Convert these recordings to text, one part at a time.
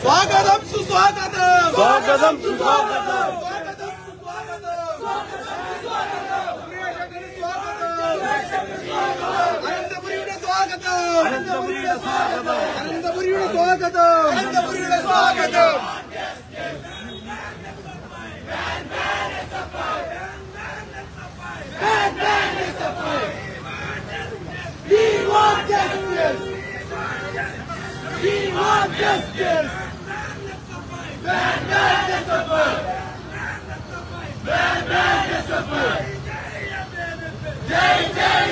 സ്വാഗതം സുസ്വാഗതം സ്വാഗതം സുസ്വാഗതം അനന്തപുരിയുടെ സ്വാഗതം അനന്തപുരിയുടെ സ്വാഗതം അനന്തപുരിയുടെ സ്വാഗതം അനന്തപുരിയുടെ സ്വാഗതം We want justice. We want justice. Ban the suffer. Ban the suffer. Jai Jai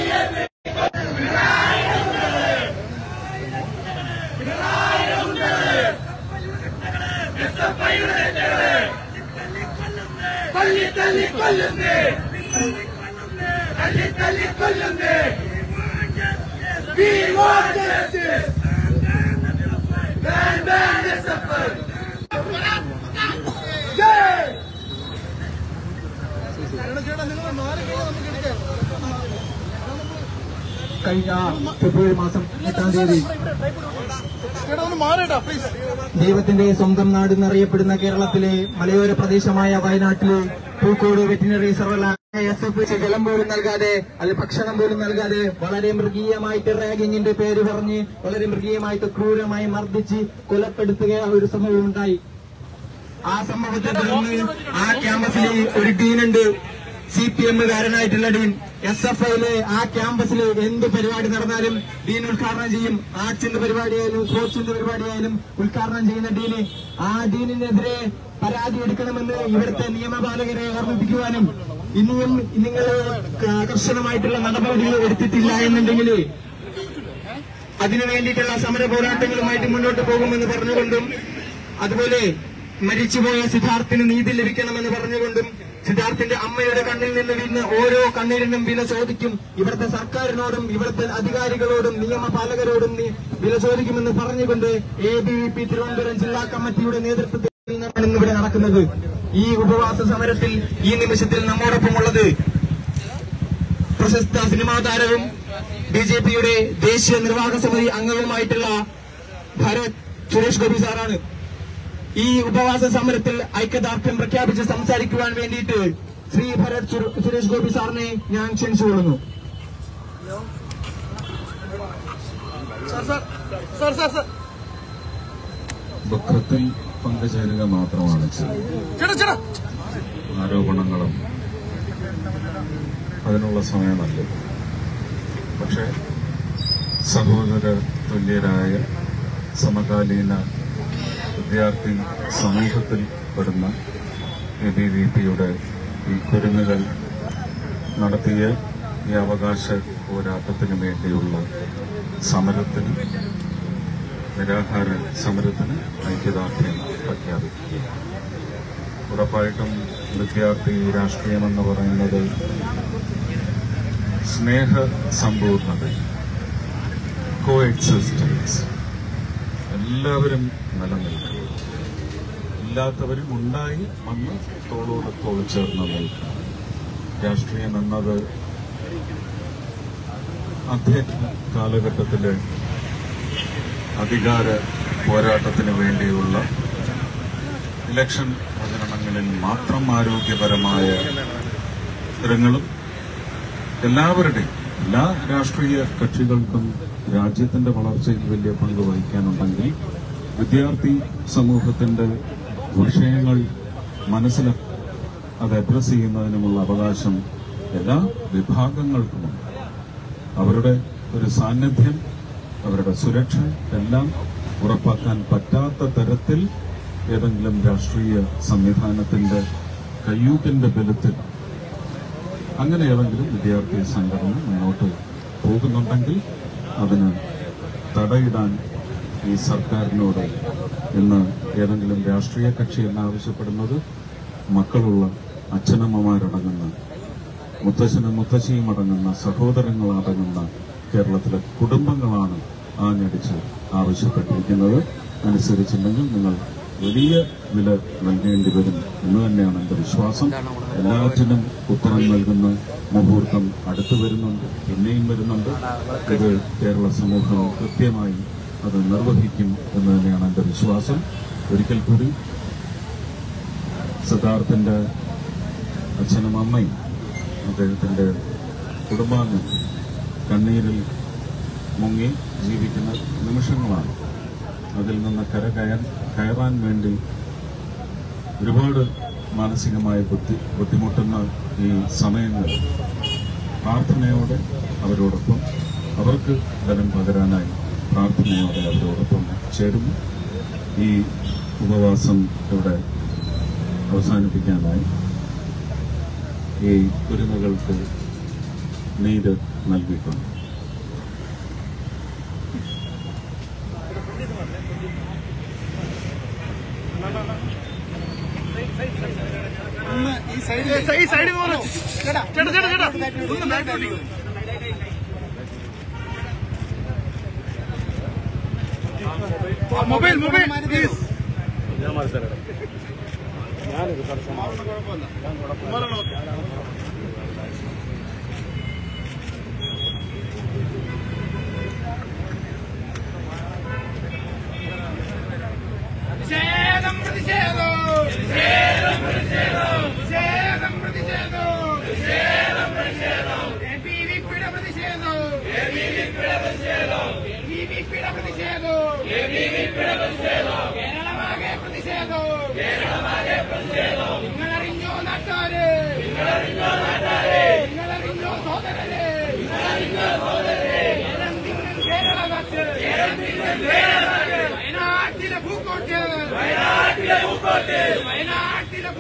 Tali tali kollunde. Tali tali kollunde. We want justice. Ban the suffer. Jai. കഴിഞ്ഞ ഫെബ്രുവരി മാസം 8-ാം തീയതി ദൈവത്തിന്റെ സ്വന്തം നാട് എന്നറിയപ്പെടുന്ന കേരളത്തിലെ മലയോര പ്രദേശമായ വയനാട്ടിലെ പൂക്കോട് വെറ്റിനറി സർവകലാശാല SF ജലം പോലും നൽകാതെ അത് ഭക്ഷണം പോലും നൽകാതെ വളരെ മൃഗീയമായിട്ട് റാഗിങ്ങിന്റെ പേര് പറഞ്ഞ് വളരെ മൃഗീയമായിട്ട് ക്രൂരമായി മർദ്ദിച്ച് കൊലപ്പെടുത്തുക ഒരു സംഭവം ഉണ്ടായി. ആ സംഭവത്തെ തുടർന്ന് ആ ക്യാമ്പസിൽ ഒരു ഡീനുണ്ട്, CPM-കാരനായിട്ടുള്ള ഡീൻ. SFIയിലെ ആ ക്യാമ്പസിൽ എന്ത് പരിപാടി നടന്നാലും ഡീൻ ഉദ്ഘാടനം ചെയ്യും. ആർട്സിന്റെ പരിപാടിയായാലും സ്പോർട്സിന്റെ പരിപാടിയായാലും ഉദ്ഘാടനം ചെയ്യുന്ന ഡീന് ആ ഡീനിനെതിരെ പരാതി എടുക്കണമെന്ന് ഇവിടുത്തെ നിയമപാലകരെ ഓർമ്മിപ്പിക്കുവാനും ഇനിയും നിങ്ങൾ കർശനമായിട്ടുള്ള നടപടികൾ എടുത്തിട്ടില്ല എന്നുണ്ടെങ്കിൽ അതിനു വേണ്ടിയിട്ടുള്ള സമര പോരാട്ടങ്ങളുമായിട്ട് മുന്നോട്ട് പോകുമെന്ന് പറഞ്ഞുകൊണ്ടും അതുപോലെ മരിച്ചുപോയ സിദ്ധാർത്ഥിന് നീതി ലഭിക്കണമെന്ന് പറഞ്ഞുകൊണ്ടും സിദ്ധാർത്ഥിന്റെ അമ്മയുടെ കണ്ണിൽ നിന്ന് വീഴുന്ന ഓരോ കണ്ണീരിനും വില ചോദിക്കും. ഇവിടുത്തെ സർക്കാരിനോടും ഇവിടുത്തെ അധികാരികളോടും നിയമപാലകരോടും വില ചോദിക്കുമെന്ന് പറഞ്ഞുകൊണ്ട് ABVP തിരുവനന്തപുരം ജില്ലാ കമ്മിറ്റിയുടെ നേതൃത്വത്തിൽ ഇവിടെ നടക്കുന്നത്. ഈ ഉപവാസ സമരത്തിൽ ഈ നിമിഷത്തിൽ നമ്മോടൊപ്പമുള്ളത് പ്രശസ്ത സിനിമാ താരവും BJPയുടെ ദേശീയ നിർവാഹക സമിതി അംഗവുമായിട്ടുള്ള ഭരത് സുരേഷ് ഗോപി സാറാണ്. ഈ ഉപവാസ സമരത്തിൽ ഐക്യദാർഢ്യം പ്രഖ്യാപിച്ച് സംസാരിക്കുവാൻ വേണ്ടിയിട്ട് ശ്രീ ഭരത് സുരേഷ് ഗോപി സാറിനെ ഞാൻ ക്ഷണിച്ചുകൊള്ളുന്നു. ദുഃഖത്തിൽ പങ്കുചേരുക മാത്രമാണ് ആരോപണങ്ങളും അതിനുള്ള സമയമല്ല. പക്ഷെ സഹോദര തുല്യരായ സമകാലീന വിദ്യാർത്ഥി സമൂഹത്തിൽ പെടുന്ന ABVPയുടെ ഈ കുരുന്നുകൾ നടത്തിയ ഈ അവകാശ പോരാട്ടത്തിന് വേണ്ടിയുള്ള സമരത്തിന്, നിരാഹാര സമരത്തിന് ഐക്യദാർഢ്യം പ്രഖ്യാപിക്കുക. ഉറപ്പായിട്ടും വിദ്യാർത്ഥി രാഷ്ട്രീയമെന്ന് പറയുന്നത് സ്നേഹ സമ്പൂർണത, കോ എക്സിസ്റ്റൻസ്, എല്ലാവരും നിലനിൽക്കുക, ഇല്ലാത്തവരും ഉണ്ടായി വന്ന് തോളോട് തോൾ ചേർന്ന് നിൽക്കുക. രാഷ്ട്രീയം എന്നത് ആധുനിക കാലഘട്ടത്തിലെ അധികാര പോരാട്ടത്തിന് വേണ്ടിയുള്ള ഇലക്ഷൻ പ്രചരണങ്ങളിൽ മാത്രം ആരോഗ്യപരമായ സ്ഥലങ്ങളും എല്ലാവരുടെയും എല്ലാ രാഷ്ട്രീയ കക്ഷികൾക്കും രാജ്യത്തിന്റെ വളർച്ചയിൽ വലിയ പങ്ക് വഹിക്കാനുണ്ടെങ്കിൽ വിദ്യാർത്ഥി സമൂഹത്തിന്റെ വിഷയങ്ങൾ മനസ്സിലാക്കി അത് അഡ്രസ് ചെയ്യുന്നതിനുമുള്ള അവകാശം എല്ലാ വിഭാഗങ്ങൾക്കുമുണ്ട്. അവരുടെ ഒരു സാന്നിധ്യം, അവരുടെ സുരക്ഷ എല്ലാം ഉറപ്പാക്കാൻ പറ്റാത്ത തരത്തിൽ ഏതെങ്കിലും രാഷ്ട്രീയ സംവിധാനത്തിന്റെ കയ്യൂക്കിന്റെ ബലത്തിൽ അങ്ങനെ ഏതെങ്കിലും വിദ്യാർത്ഥി സംഘടന മുന്നോട്ട് പോകുന്നുണ്ടെങ്കിൽ അതിന് തടയിടാൻ ഈ സർക്കാരിനോട് ഇന്ന് ഏതെങ്കിലും രാഷ്ട്രീയ കക്ഷി എന്നാവശ്യപ്പെടുന്നത് മക്കളുള്ള അച്ഛനമ്മമാരടങ്ങുന്ന, മുത്തശ്ശനും മുത്തശ്ശിയും അടങ്ങുന്ന, സഹോദരങ്ങളടങ്ങുന്ന കേരളത്തിലെ കുടുംബങ്ങളാണ് ആഞ്ഞടിച്ച് ആവശ്യപ്പെട്ടിരിക്കുന്നത്. അനുസരിച്ചില്ലെങ്കിൽ നിങ്ങൾ വലിയ വില നൽകേണ്ടി വരും എന്ന് തന്നെയാണ് എന്റെ വിശ്വാസം. എല്ലാറ്റിനും ഉത്തരം നൽകുന്ന മുഹൂർത്തം അടുത്തു വരുന്നുണ്ട്, പിന്നെയും വരുന്നുണ്ട്. ഇത് കേരള സമൂഹം കൃത്യമായി അത് നിർവഹിക്കും എന്ന് തന്നെയാണ് എന്റെ വിശ്വാസം. ഒരിക്കൽ കൂടി സിദ്ധാർത്ഥിന്റെ അച്ഛനും അമ്മയും അദ്ദേഹത്തിന്റെ കുടുംബാംഗം കണ്ണീരിൽ മുങ്ങി ജീവിക്കുന്ന നിമിഷങ്ങളാണ്. അതിൽ നിന്ന് കയറാൻ വേണ്ടി ഒരുപാട് മാനസികമായി ബുദ്ധിമുട്ടുന്ന ഈ സമയങ്ങൾ പ്രാർത്ഥനയോടെ അവരോടൊപ്പം, അവർക്ക് ബലം പകരാനായി പ്രാർത്ഥനയോടെ അവരോടൊപ്പം ചേരുന്നു. ഈ ഉപവാസം ഇവിടെ അവസാനിപ്പിക്കാനായി ഈ കുരുന്നുകൾക്ക് നീര് നൽകിയിട്ടുണ്ട്. മൊബൈൽ നിങ്ങളറിഞ്ഞോ നാട്ടാരെ, നിങ്ങളറിഞ്ഞോ സഹോദരരെ, വയനാട്ടിലെ പൂക്കോട്ട്, വയനാട്ടിലെ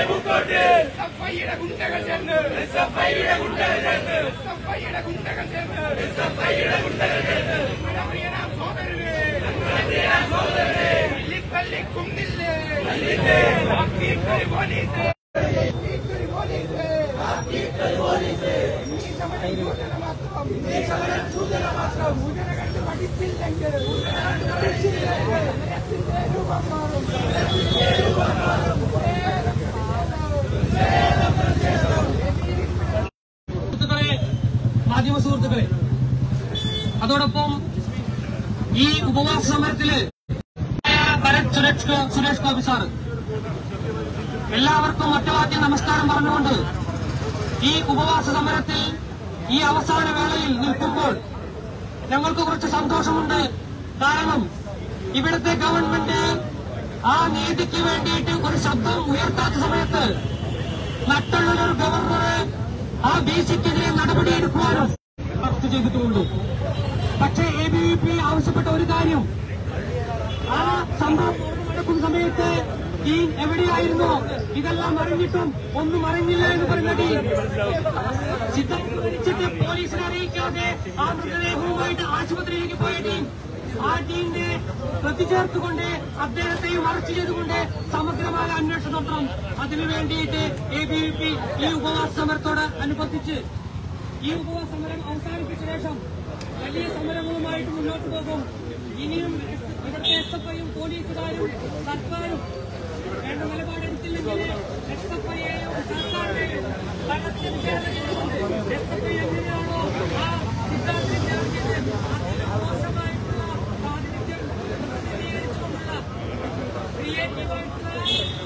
പൂക്കോട്ട് സഫയുടെ ഗുണ്ടകൾ ചേർന്ന്, സഹോദരരെ പള്ളിക്കുന്നില്ലേ പോലീസ് മാധ്യമ സുഹൃത്തുക്കളെ, അതോടൊപ്പം ഈ ഉപവാസ സമരത്തില് സുരേഷ് ഗോപി സാറ് എല്ലാവർക്കും ഒറ്റവാക്യം നമസ്കാരം പറഞ്ഞുകൊണ്ട് ഈ ഉപവാസ സമരത്തിൽ ഈ അവസാന വേളയിൽ നിൽക്കുമ്പോൾ ഞങ്ങൾക്ക് കുറച്ച് സന്തോഷമുണ്ട്. കാരണം ഇവിടുത്തെ ഗവൺമെന്റ് ആ നീതിക്ക് വേണ്ടിയിട്ട് ഒരു ശബ്ദം ഉയർത്താത്ത സമയത്ത് മറ്റുള്ളൊരു ഗവർണറെ ആ ബിസിക്കെതിരെ നടപടിയെടുക്കുവാനും ചർച്ച ചെയ്തിട്ടുമുണ്ട്. പക്ഷേ ABVP ആവശ്യപ്പെട്ട ഒരു കാര്യം, ആ സംഭവം നടക്കുന്ന സമയത്ത് ഈ എവിടെയായിരുന്നു? ഇതെല്ലാം അറിഞ്ഞിട്ടും ഒന്നും അറിഞ്ഞില്ല എന്ന് പറഞ്ഞത് ചിത്രീകരിച്ചിട്ട് പോലീസിനെ അറിയിക്കാതെ ആ മൃതദേഹവുമായിട്ട് ആശുപത്രിയിലേക്ക് പോയ ടീം, ആ ടീമിനെ പ്രതിചേർത്തുകൊണ്ട് അദ്ദേഹത്തെയും അറസ്റ്റ് ചെയ്തുകൊണ്ട് സമഗ്രമായ അന്വേഷണം നടത്തണം. അതിനു വേണ്ടിയിട്ട് ABVP ഈ ഉപവാസ സമരത്തോട് അനുബന്ധിച്ച് ഈ ഉപവാസ സമരം അവസാനിപ്പിച്ച ശേഷം വലിയ സമരങ്ങളുമായിട്ട് മുന്നോട്ട് പോകും. ഇനിയും ഇവിടുത്തെ SFIയും പോലീസുകാരും സർക്കാരും വേണ്ട നിലപാടെടുത്തില്ലെങ്കിൽ SFIയെയും സർക്കാരിനെയും SFI എങ്ങനെയാണോ ആ സിദ്ധാന്തത്തിന്റെ അതിന് മോശമായിട്ടുള്ള പ്രാതിനിധ്യം പ്രതിനിധീകരിച്ചുകൊണ്ടുള്ള ക്രിയേറ്റീവായിട്ടുള്ള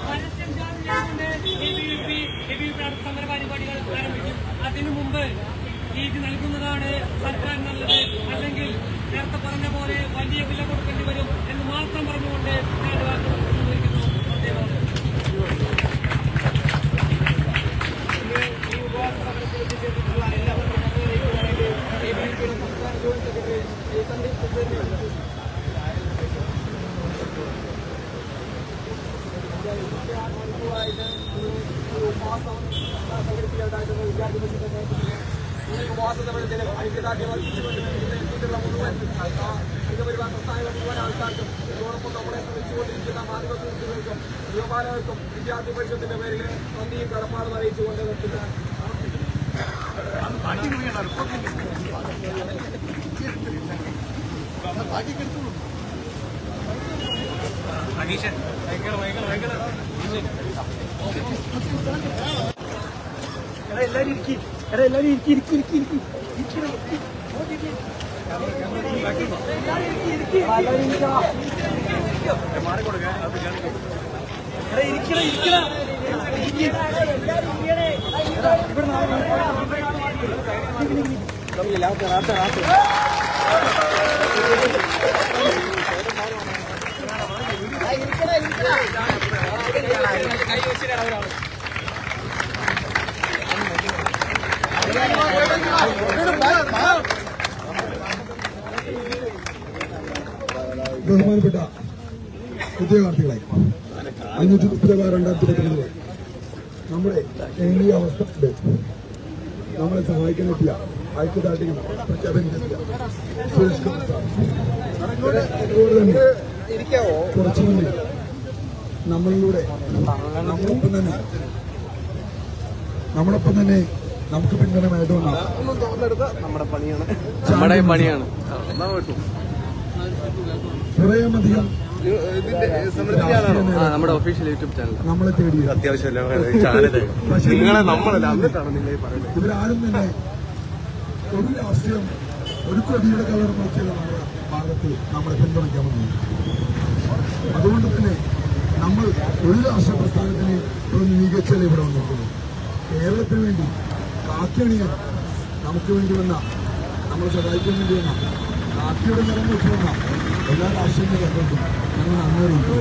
പരസ്യം ചാനലുകൊണ്ട് ABVP സമരപരിപാടികൾ ആരംഭിക്കും. അതിനു മുമ്പ് നീതി നൽകുന്നതാണ് സർക്കാർ നല്ലത്, അല്ലെങ്കിൽ നേരത്തെ പറഞ്ഞ പോലെ വലിയ വില കൊടുക്കേണ്ടി വരും എന്ന് മാത്രം പറഞ്ഞുകൊണ്ട് ഞാൻ വാക്കുകൾ സംഭവിക്കുന്നു. ഈ ഉപവാസ സമരത്തിൽ എത്തിച്ചേർന്നിട്ടുള്ള എല്ലാവർക്കും ABVPയുടെ സംസ്ഥാന ജോയിന്റ് സെക്രട്ടറി സന്ദീപ് സംഘടിപ്പിക്കാനായിട്ടുള്ള വിദ്യാർത്ഥി പരിഷത്തിന്റെ ഈ ഉപവാസ സമരത്തിന് ഐക്യദാർഢ്യം വർദ്ധിച്ചുകൊണ്ട് എത്തിയിട്ടുള്ള മുഴുവൻ ഐക്യപരിവാർ പ്രസ്ഥാനങ്ങൾ മുഴുവൻ ആൾക്കാർക്കും ഇതോടൊപ്പം നമ്മളെ ശ്രമിച്ചുകൊണ്ടിരിക്കുന്ന മാധ്യമ സുഹൃത്തുക്കൾക്കും യുവപാലകർക്കും വിദ്യാർത്ഥി പരിഷത്തിന്റെ പേരിൽ നന്ദിയും കടപ്പാടും അറിയിച്ചുകൊണ്ട് നിർത്തുകയാണ്. ബഹുമാനപ്പെട്ട ഉദ്യോഗാർത്ഥികളെ 532 നമ്മുടെ ഈ അവസ്ഥ നമ്മളെ സഹായിക്കാനെത്തിയ ഐക്യദാർഢ്യം പ്രഖ്യാപനിക്കെത്തിയ സുരേഷ് കുമാർ അതുപോലെ തന്നെ കുറച്ചു മുന്നിൽ നമ്മളിലൂടെ നമ്മളൊപ്പം തന്നെ നമുക്ക് പിന്തുണമായിട്ട് കുറേയധികം നമ്മുടെ ഒഫീഷ്യൽ യൂട്യൂബ് ചാനൽ നമ്മളെ തേടി അത്യാവശ്യം ഇവരാരും തന്നെ ഒരു രാഷ്ട്രീയം ഒരു കൊടിയുടെ കളർ നോക്കിയുള്ള നമ്മുടെ ഭാഗത്ത് നമ്മളെ പിന്തുണയ്ക്കാൻ വന്നു. അതുകൊണ്ട് തന്നെ നമ്മൾ ഒരു രാഷ്ട്രീയ പ്രസ്ഥാനത്തിന് ഒരു മികച്ചൽ ഇവിടെ വന്നിരിക്കുന്നു. കേരളത്തിന് വേണ്ടി കാക്കിയണിയാൻ നമുക്ക് വേണ്ടി വന്ന നമ്മളെ സഹായിക്കാൻ വേണ്ടി വന്ന കാക്കിയുടെ നിറം വെച്ച് വന്ന എല്ലാ രാഷ്ട്രീയങ്ങളും ഞങ്ങൾ നന്ദിയുണ്ട്.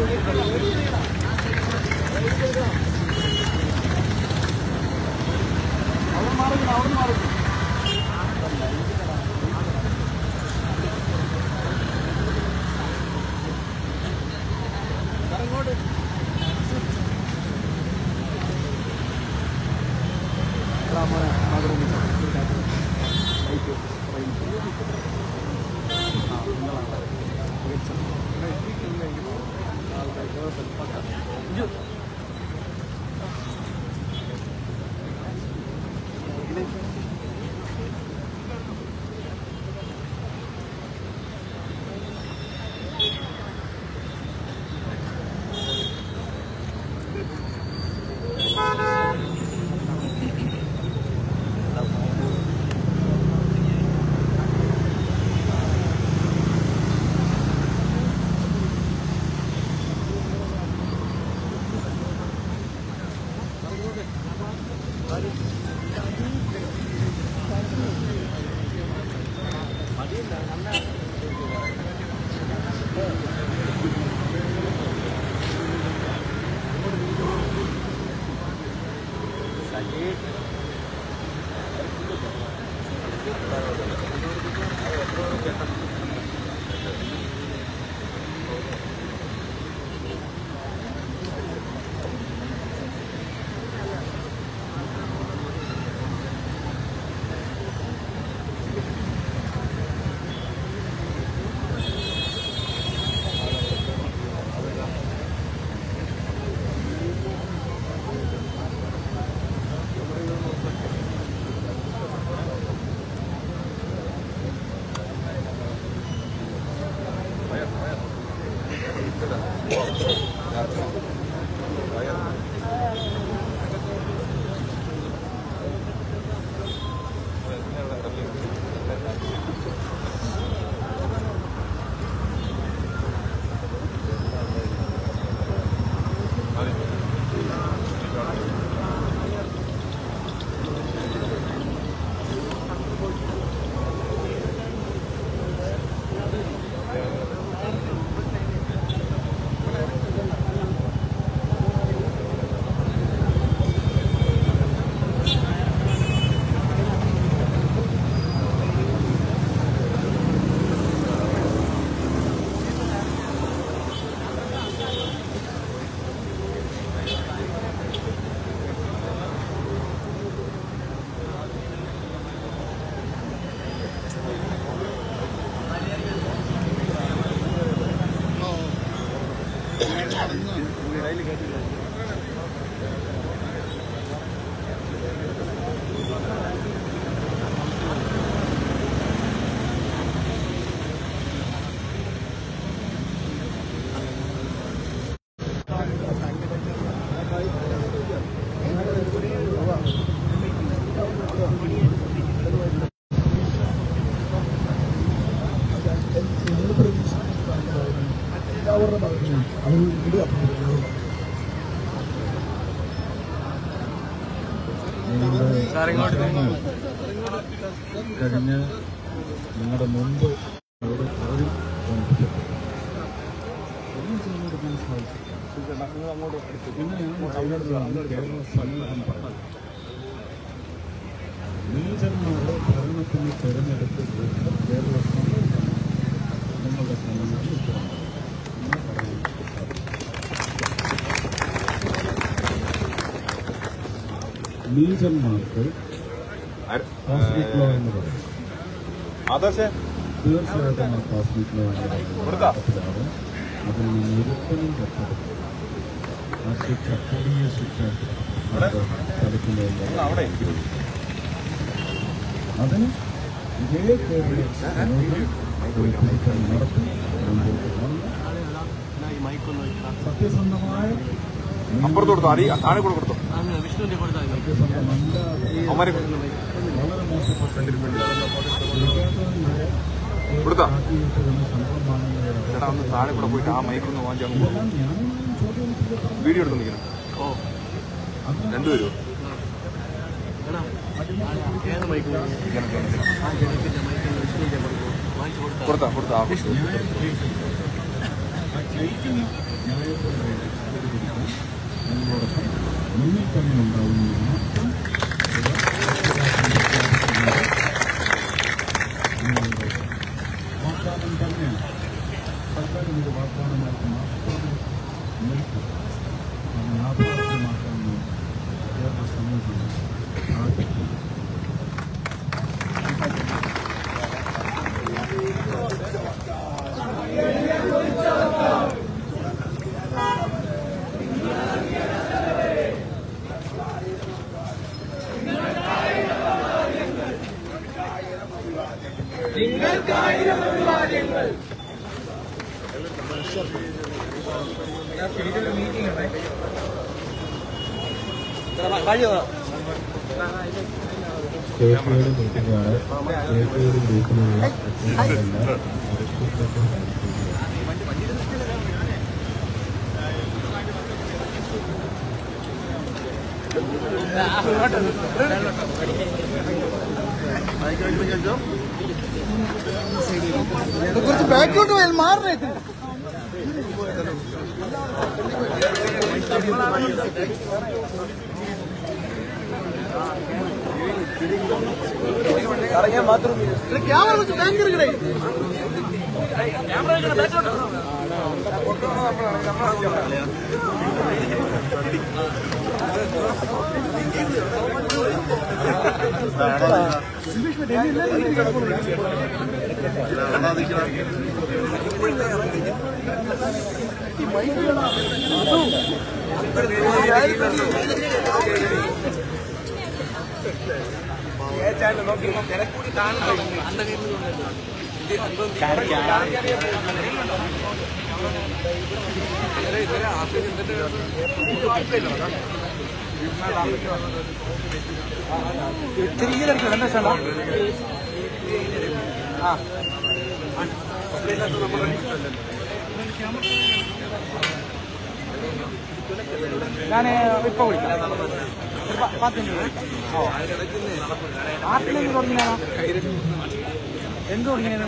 സർക്കാരിന്റെ ഭാഗത്ത് നിന്ന് അവർ കൂടി അഭ്യർത്ഥിക്കുന്നു. കഴിഞ്ഞ നിങ്ങളുടെ മുമ്പ് അവിടെ പലരും ഓർമ്മിപ്പിച്ചിട്ടുണ്ടെന്നാണ് സാധിച്ചത്. ഇങ്ങനെയാണ് കേരള സമൂഹം പറഞ്ഞത്. നീചന്മാരുടെ ഭരണത്തിന് തെരഞ്ഞെടുത്ത് കേരള സമൂഹം നിങ്ങളുടെ സമൂഹത്തിൽ നീചന്മാർക്ക് കോസ്മിക് ലോ എന്ന് പറയും. തീർച്ചയായിട്ടും ആ കോസ്മിക് ലോ എന്ന് പറയുന്നത് അതിൽ നിന്ന് ഒരിക്കലും രക്ഷപ്പെടും. ആ ശിക്ഷ കൊടിയ ശിക്ഷ പഠിക്കുന്നതിന് അതിന് ഇതേ കേരള ഒരു തിരുത്തൽ നടത്തി സത്യസന്ധമായ വളരെ താഴെ കൂടെ പോയിട്ട് ആ മൈക്കൊന്ന് വാങ്ങിച്ചാൽ വീഡിയോ എടുത്തു രണ്ടുപേരും കൊടുത്താ മുന്നിൽ തന്നെ ഉണ്ടാവുന്ന വാഗ്ദാനം തന്നെയാണ്. സർക്കാരിനൊരു വാഗ്ദാനമായിട്ട് മാത്രം നിൽക്കും. യാഥാർത്ഥ്യമാക്കാൻ കേരള സമൂഹം ആഗ്രഹിക്കുന്നു. നിങ്ങൾക്കായിരം അഭിവാദ്യങ്ങൾ. കേരളയുടെ മീറ്റിംഗാണ്. കേരളയുടെ ഗ്രൂപ്പിലുള്ള കുറച്ച് ബാക്കോട്ട് പോയാൽ മാറിനേക്ക്. ക്യാമറ വെച്ച് ബാങ്ക് എടുക്കണേ. ഞാൻ ഇപ്പൊ വിളിക്കാം. 10 മിനിറ്റ് വിളിക്കാം. ആർട്ടിലേക്ക് തുടങ്ങിയാണോ? എന്ത് തുടങ്ങിയത്?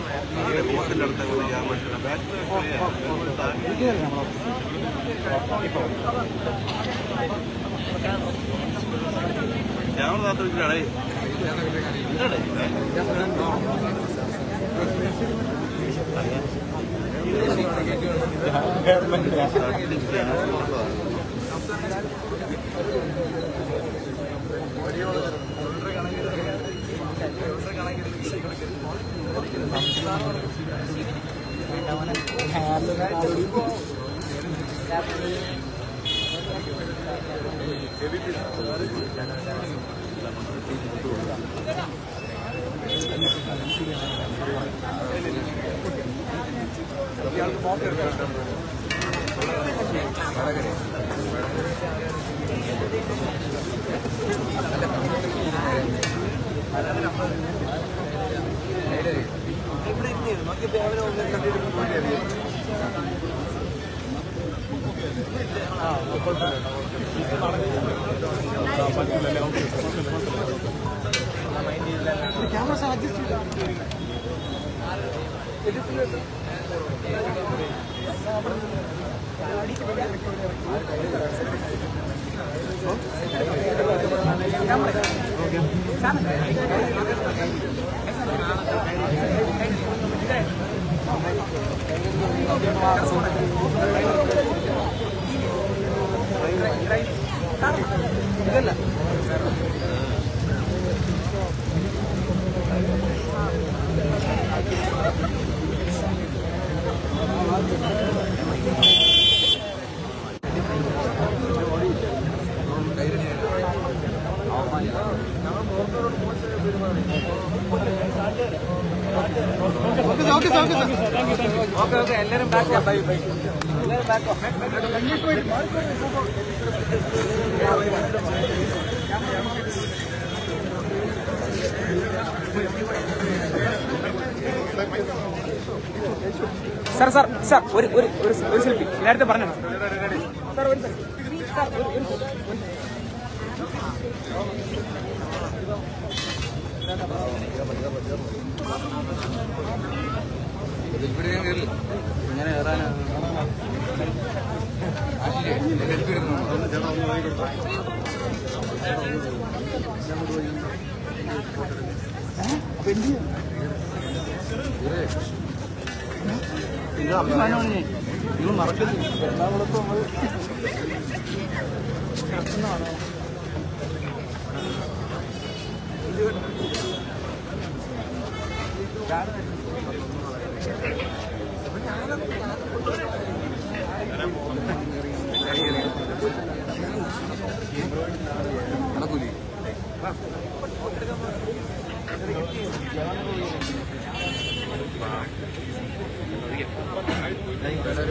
എല്ലാരും ബാക്ക് സാർ സാർ സാർ ഒരു സെൽഫി നേരത്തെ പറഞ്ഞു സാർ ഒരു ഇങ്ങനെ കയറാനാണ് ഇത് അഭിമാനമാണ് ഞാൻ നിങ്ങൾ മറക്കരുത് എറണാകുളത്ത് നമ്മൾ നടക്കൂലേ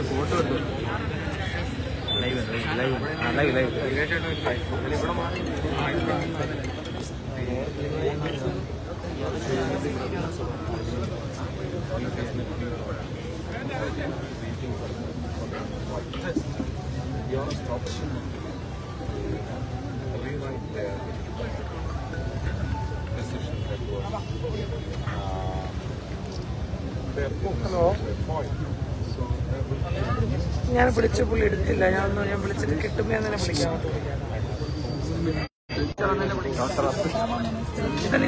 ഫോട്ടോ എടുത്തു ലൈവ് ലൈവ് ലൈവ് ഹലോ ഞാൻ വിളിച്ച പുള്ളി എടുത്തില്ല ഞാൻ വിളിച്ചിട്ട് കിട്ടുമ്പോ ഞാൻ തന്നെ വിളിക്കാം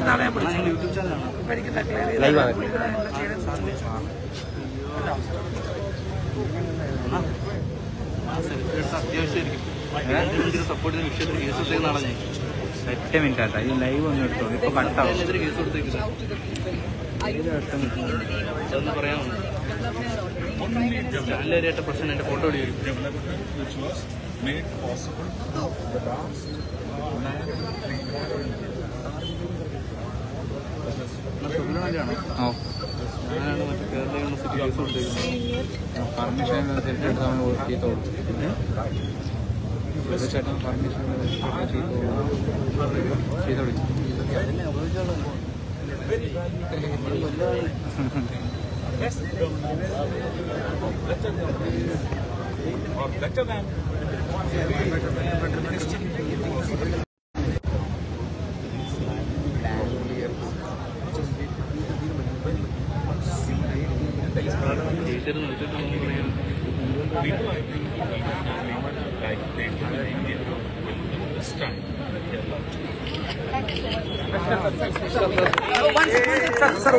നാളെ ഞാൻ വിളിച്ചു യൂട്യൂബ് ചാനലാണ് ഇപ്പൊ എനിക്ക് അത്യാവശ്യമായിരിക്കും സപ്പോർട്ട് ചെയ്യുന്ന വിഷയത്തിൽ കേസ് എടുത്തേക്കുന്നാണ് ഞാൻ 8 മിനിറ്റ് ആട്ടാ ഈ ലൈവ് ഒന്നും എടുത്തോ ഇപ്പൊ കട്ടാവും കേസ് കൊടുത്തേക്കില്ല അതൊന്ന് പറയാമോ ചാനലേറിയായിട്ട് പ്രശ്നം എന്റെ ഫോട്ടോ വരും സുഖനാണ് ഞാനാണ് മറ്റേ കേരള യൂണിവേഴ്സിറ്റി കേസ് കൊടുത്തേക്കുന്നത് പെർമിഷൻ ചെയ്തോളൂ ചേട്ടൻ പെർമിഷൻ ചെയ്തോളൂ better than sir,